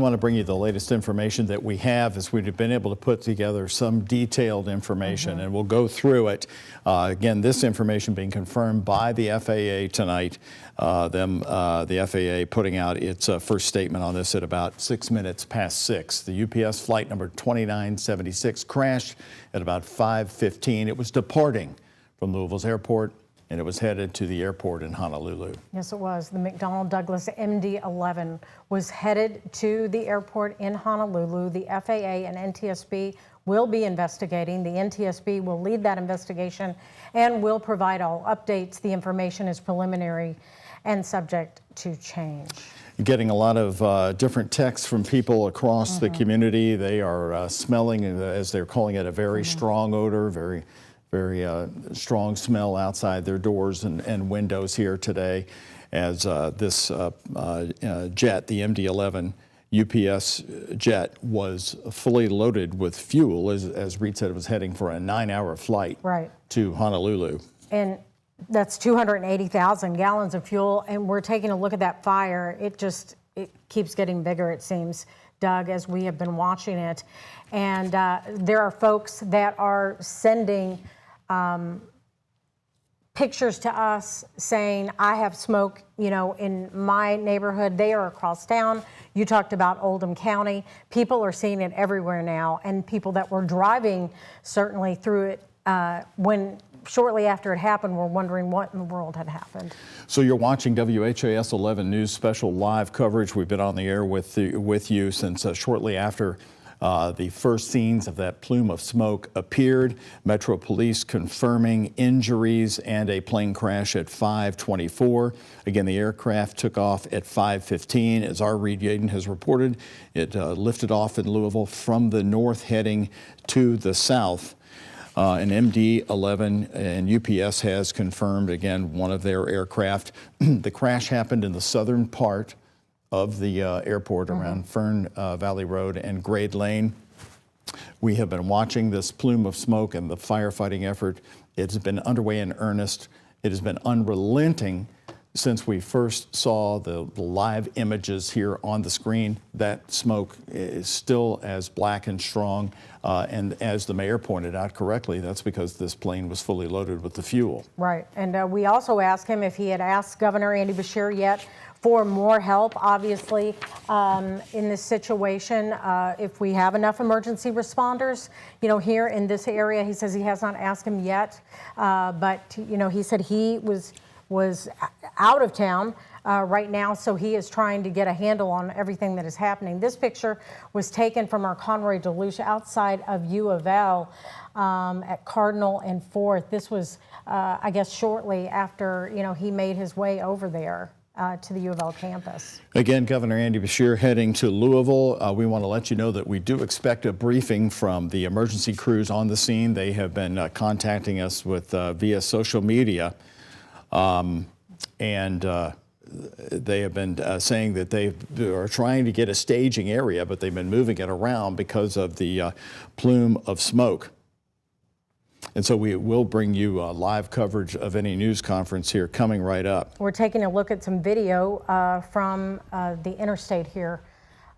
I want to bring you the latest information that we have as we've been able to put together some detailed information, and we'll go through it. Again, this information being confirmed by the FAA tonight. The FAA putting out its first statement on this at about 6 minutes past 6. The UPS flight number 2976 crashed at about 5:15. It was departing from Louisville's airport, and it was headed to the airport in Honolulu. Yes, it was. The McDonnell Douglas MD-11 was headed to the airport in Honolulu. The FAA and NTSB will be investigating. The NTSB will lead that investigation and will provide all updates. The information is preliminary and subject to change. Getting a lot of different texts from people across the community. They are smelling, as they're calling it, a very strong odor, very strong smell outside their doors and windows here today, as this jet, the MD-11 UPS jet, was fully loaded with fuel. As Reed said, it was heading for a 9-hour flight to Honolulu. And that's 280,000 gallons of fuel, and we're taking a look at that fire. It keeps getting bigger, it seems, Doug, as we have been watching it. And there are folks that are sending pictures to us saying, I have smoke, in my neighborhood. They are across town. You talked about Oldham County. People are seeing it everywhere now, and people that were driving certainly through it shortly after it happened were wondering what in the world had happened. So you're watching WHAS 11 News special live coverage. We've been on the air with you since shortly after the first scenes of that plume of smoke appeared. Metro Police confirming injuries and a plane crash at 5:24. Again, the aircraft took off at 5:15. As our Reed Yaden has reported, it lifted off in Louisville from the north heading to the south. An MD-11 and UPS has confirmed, again, one of their aircraft. The crash happened in the southern part of the airport around Fern Valley Road and Grade Lane. We have been watching this plume of smoke and the firefighting effort. It's been underway in earnest. It has been unrelenting since we first saw the live images here on the screen. That smoke is still as black and strong. And as the mayor pointed out correctly, that's because this plane was fully loaded with the fuel. Right. And we also asked him if he had asked Governor Andy Beshear yet for more help, obviously, in this situation. If we have enough emergency responders, here in this area. He says he has not asked him yet, but, he said he was out of town right now, so he is trying to get a handle on everything that is happening. This picture was taken from our Conroy Deluge outside of U of L at Cardinal and 4th. This was, I guess, shortly after, he made his way over there to the U of L campus. Again, Governor Andy Beshear heading to Louisville. We want to let you know that we do expect a briefing from the emergency crews on the scene. They have been contacting us with via social media. They have been saying that they are trying to get a staging area, but they've been moving it around because of the plume of smoke. And so we will bring you live coverage of any news conference here coming right up. We're taking a look at some video from the interstate here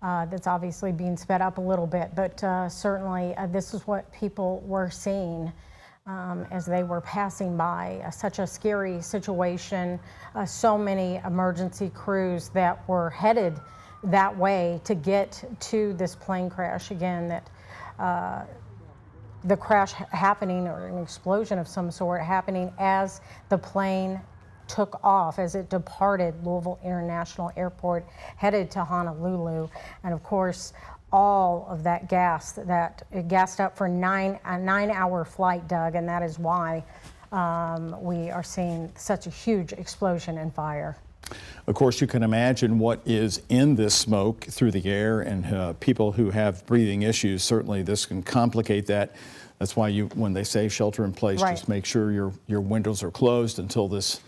that's obviously being sped up a little bit, but certainly this is what people were seeing as they were passing by. Such a scary situation. So many emergency crews that were headed that way to get to this plane crash. Again, that the crash happening, or an explosion of some sort happening as the plane took off, as it departed Louisville International Airport, headed to Honolulu. And of course, all of that gas, that it gassed up for a 9-hour flight, Doug, and that is why we are seeing such a huge explosion and fire. Of course, you can imagine what is in this smoke through the air, and people who have breathing issues, certainly this can complicate that. That's why when they say shelter in place, just make sure your windows are closed until this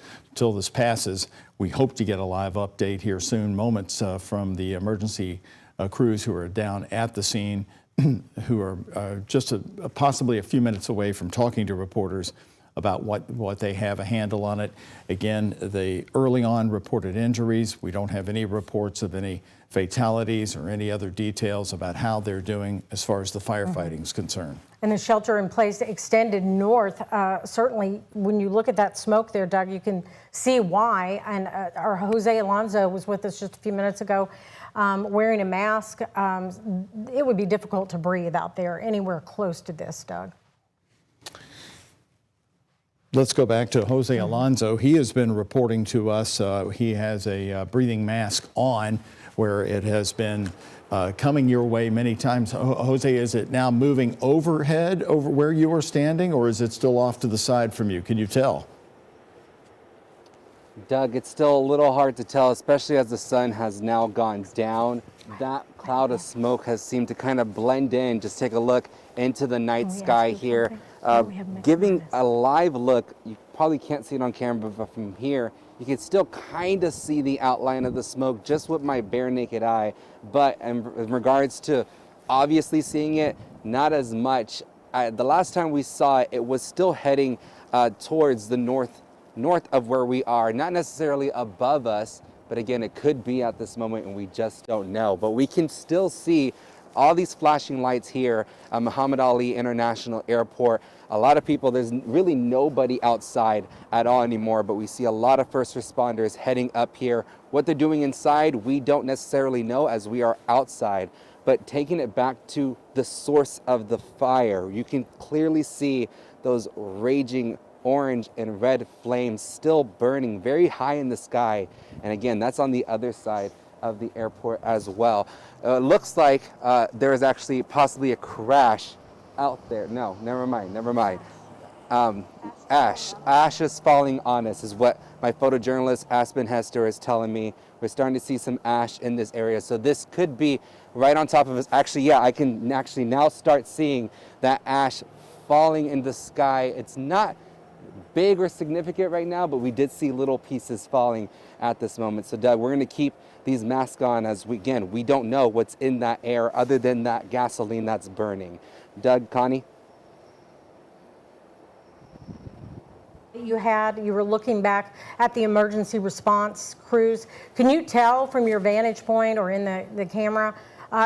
passes. We hope to get a live update here soon, moments from the emergency crews who are down at the scene, who are just possibly a few minutes away from talking to reporters about what they have a handle on it. Again, the early on reported injuries. We don't have any reports of any fatalities or any other details about how they're doing as far as the firefighting is concerned. And the shelter in place extended north. Certainly, when you look at that smoke there, Doug, you can see why. And our Jose Alonso was with us just a few minutes ago, wearing a mask. It would be difficult to breathe out there anywhere close to this, Doug. Let's go back to Jose Alonso. He has been reporting to us. He has a breathing mask on where it has been coming your way many times. Jose, is it now moving overhead over where you are standing, or is it still off to the side from you? Can you tell? Doug, it's still a little hard to tell, especially as the sun has now gone down. That cloud of smoke has seemed to kind of blend in. Just take a look into the night sky here. Giving a live look, you probably can't see it on camera, but from here, you can still kind of see the outline of the smoke just with my bare naked eye. But in regards to obviously seeing it, not as much. The last time we saw it, it was still heading towards the north of where we are, not necessarily above us, but again, it could be at this moment and we just don't know. But we can still see all these flashing lights here at Muhammad Ali International Airport. A lot of people, there's really nobody outside at all anymore, but we see a lot of first responders heading up here. What they're doing inside, we don't necessarily know as we are outside. But taking it back to the source of the fire, you can clearly see those raging orange and red flames still burning very high in the sky. And again, that's on the other side of the airport as well. Looks like there is actually possibly a crash out there. No, never mind. Ash is falling on us is what my photojournalist Aspen Hester is telling me. We're starting to see some ash in this area. So this could be right on top of us. Actually, yeah, I can actually now start seeing that ash falling in the sky. It's not big or significant right now, but we did see little pieces falling at this moment. So Doug, we're going to keep these masks on as we don't know what's in that air other than that gasoline that's burning. Doug, Connie? You were looking back at the emergency response crews. Can you tell from your vantage point or in the camera,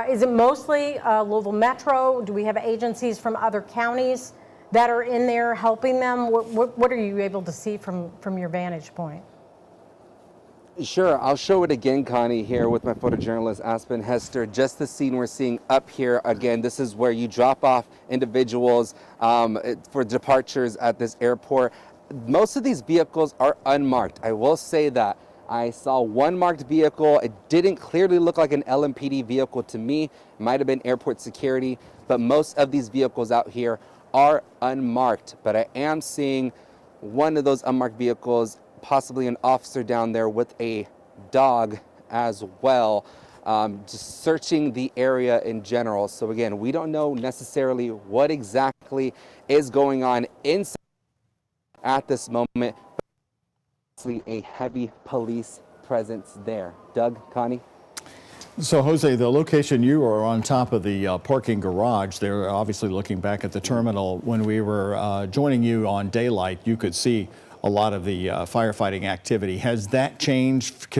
is it mostly Louisville Metro? Do we have agencies from other counties that are in there helping them? What are you able to see from your vantage point? Sure, I'll show it again, Connie, here with my photojournalist Aspen Hester. Just the scene we're seeing up here. Again, this is where you drop off individuals for departures at this airport. Most of these vehicles are unmarked. I will say that. I saw one marked vehicle. It didn't clearly look like an LMPD vehicle to me. It might have been airport security, but most of these vehicles out here are unmarked. But I am seeing one of those unmarked vehicles, possibly an officer down there with a dog as well, just searching the area in general. So again, we don't know necessarily what exactly is going on inside at this moment, but a heavy police presence there. Doug, Connie? So, Jose, the location you are on top of the parking garage, they're obviously looking back at the terminal. When we were joining you on daylight, you could see a lot of the firefighting activity. Has that changed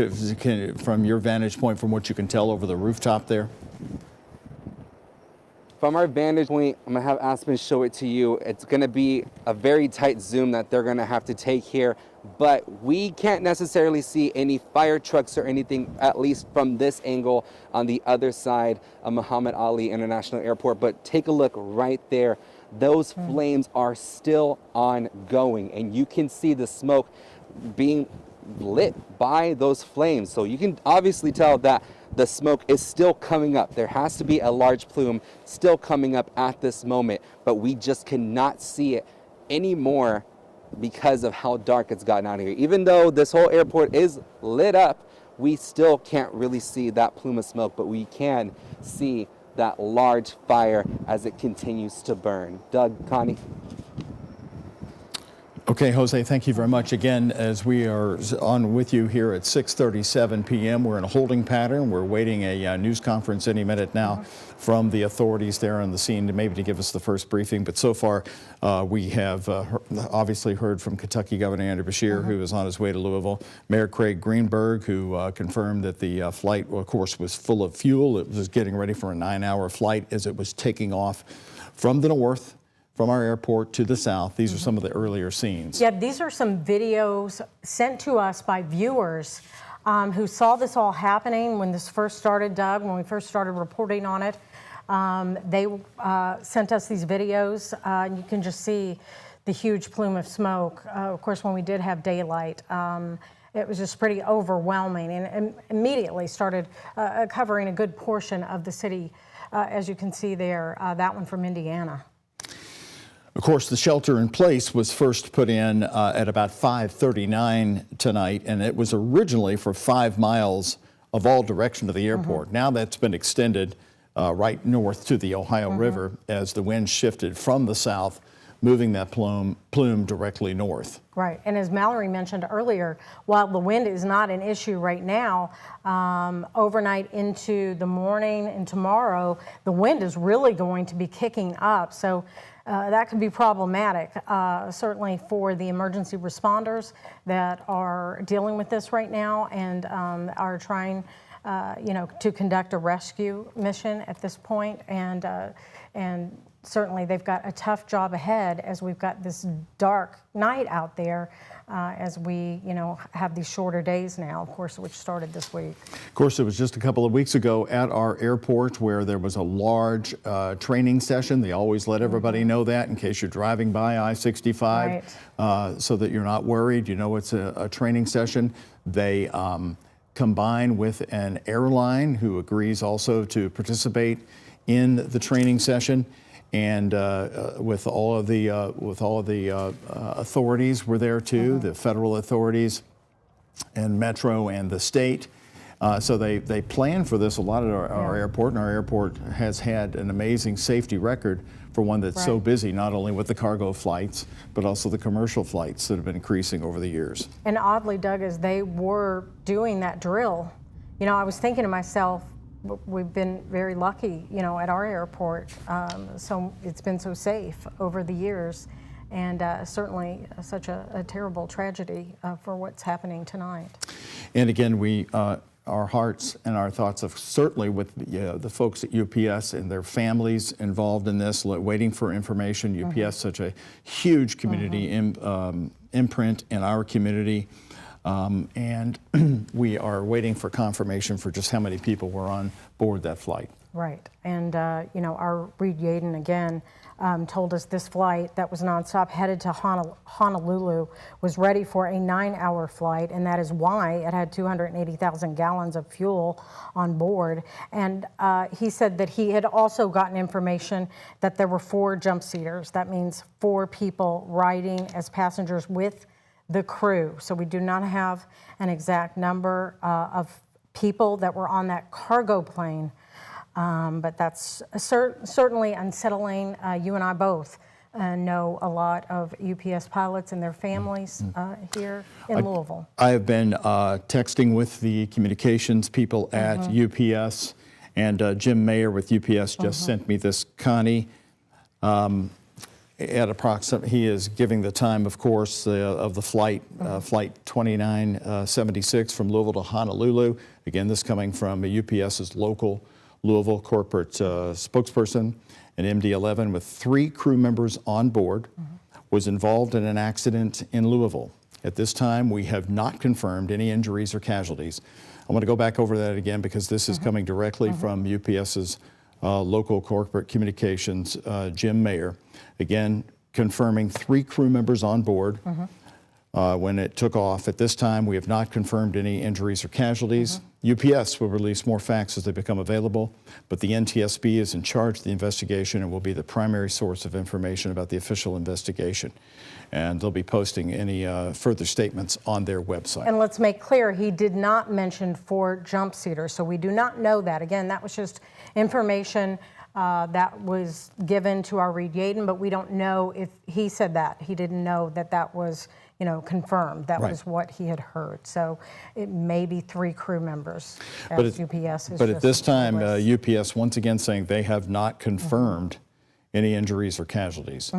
from your vantage point, from what you can tell over the rooftop there? From our vantage point, I'm going to have Aspen show it to you. It's going to be a very tight zoom that they're going to have to take here, but we can't necessarily see any fire trucks or anything, at least from this angle on the other side of Muhammad Ali International Airport. But take a look right there. Those flames are still ongoing, and you can see the smoke being lit by those flames. So you can obviously tell that the smoke is still coming up. There has to be a large plume still coming up at this moment, but we just cannot see it anymore because of how dark it's gotten out here. Even though this whole airport is lit up, we still can't really see that plume of smoke, but we can see that large fire as it continues to burn. Doug, Connie? Okay. Okay, Jose, thank you very much. Again, as we are on with you here at 6:37 p.m., we're in a holding pattern. We're waiting a news conference any minute now from the authorities there on the scene, maybe to give us the first briefing. But so far, we have obviously heard from Kentucky Governor Andy Beshear, who is on his way to Louisville. Mayor Craig Greenberg, who confirmed that the flight, of course, was full of fuel. It was getting ready for a 9-hour flight as it was taking off from the north, from our airport to the south. These are some of the earlier scenes. Yeah, these are some videos sent to us by viewers who saw this all happening when this first started, Doug, when we first started reporting on it. They sent us these videos, and you can just see the huge plume of smoke. Of course, when we did have daylight, it was just pretty overwhelming, and immediately started covering a good portion of the city, as you can see there, that one from Indiana. Of course, the shelter in place was first put in at about 5:39 tonight, and it was originally for 5 miles of all direction to the airport. Now that's been extended right north to the Ohio River as the wind shifted from the south, moving that plume directly north. Right, and as Mallory mentioned earlier, while the wind is not an issue right now, overnight into the morning and tomorrow, the wind is really going to be kicking up. So that could be problematic, certainly for the emergency responders that are dealing with this right now and are trying, to conduct a rescue mission at this point. And certainly they've got a tough job ahead as we've got this dark night out there as we, have these shorter days now, of course, which started this week. Of course, it was just a couple of weeks ago at our airport where there was a large training session. They always let everybody know that in case you're driving by I-65, so that you're not worried. It's a training session. They combine with an airline who agrees also to participate in the training session. And with all of the authorities were there too, the federal authorities and Metro and the state. So they plan for this a lot at our airport, and our airport has had an amazing safety record for one that's so busy, not only with the cargo flights, but also the commercial flights that have been increasing over the years. And oddly, Doug, as they were doing that drill, I was thinking to myself, we've been very lucky, at our airport. So it's been so safe over the years, and certainly such a terrible tragedy for what's happening tonight. And again, our hearts and our thoughts are certainly with the folks at UPS and their families involved in this, waiting for information. UPS, such a huge community imprint in our community. And we are waiting for confirmation for just how many people were on board that flight. Right. And, our Reed Yaden, again, told us this flight that was nonstop headed to Honolulu was ready for a 9-hour flight, and that is why it had 280,000 gallons of fuel on board. And he said that he had also gotten information that there were 4 jump seaters. That means 4 people riding as passengers with the crew. So we do not have an exact number of people that were on that cargo plane, but that's certainly unsettling. You and I both know a lot of UPS pilots and their families here in Louisville. I have been texting with the communications people at UPS, and Jim Mayer with UPS just sent me this, Connie. At approximately, he is giving the time, of course, of the flight, flight 2976 from Louisville to Honolulu. Again, this coming from UPS's local Louisville corporate spokesperson. An MD-11 with 3 crew members on board was involved in an accident in Louisville. At this time, we have not confirmed any injuries or casualties. I want to go back over that again because this is coming directly from UPS's local corporate communications, Jim Mayer. Again, confirming 3 crew members on board when it took off. At this time, we have not confirmed any injuries or casualties. UPS will release more facts as they become available, but the NTSB is in charge of the investigation and will be the primary source of information about the official investigation. And they'll be posting any further statements on their website. And let's make clear, he did not mention 4 jump seaters, so we do not know that. Again, that was just information that was given to our Reed Yaden, but we don't know if he said that. He didn't know that that was, you know, confirmed. That Right. was what he had heard. So it may be 3 crew members, But as it- UPS is But at just this time, told us. UPS once again saying they have not confirmed any injuries or casualties.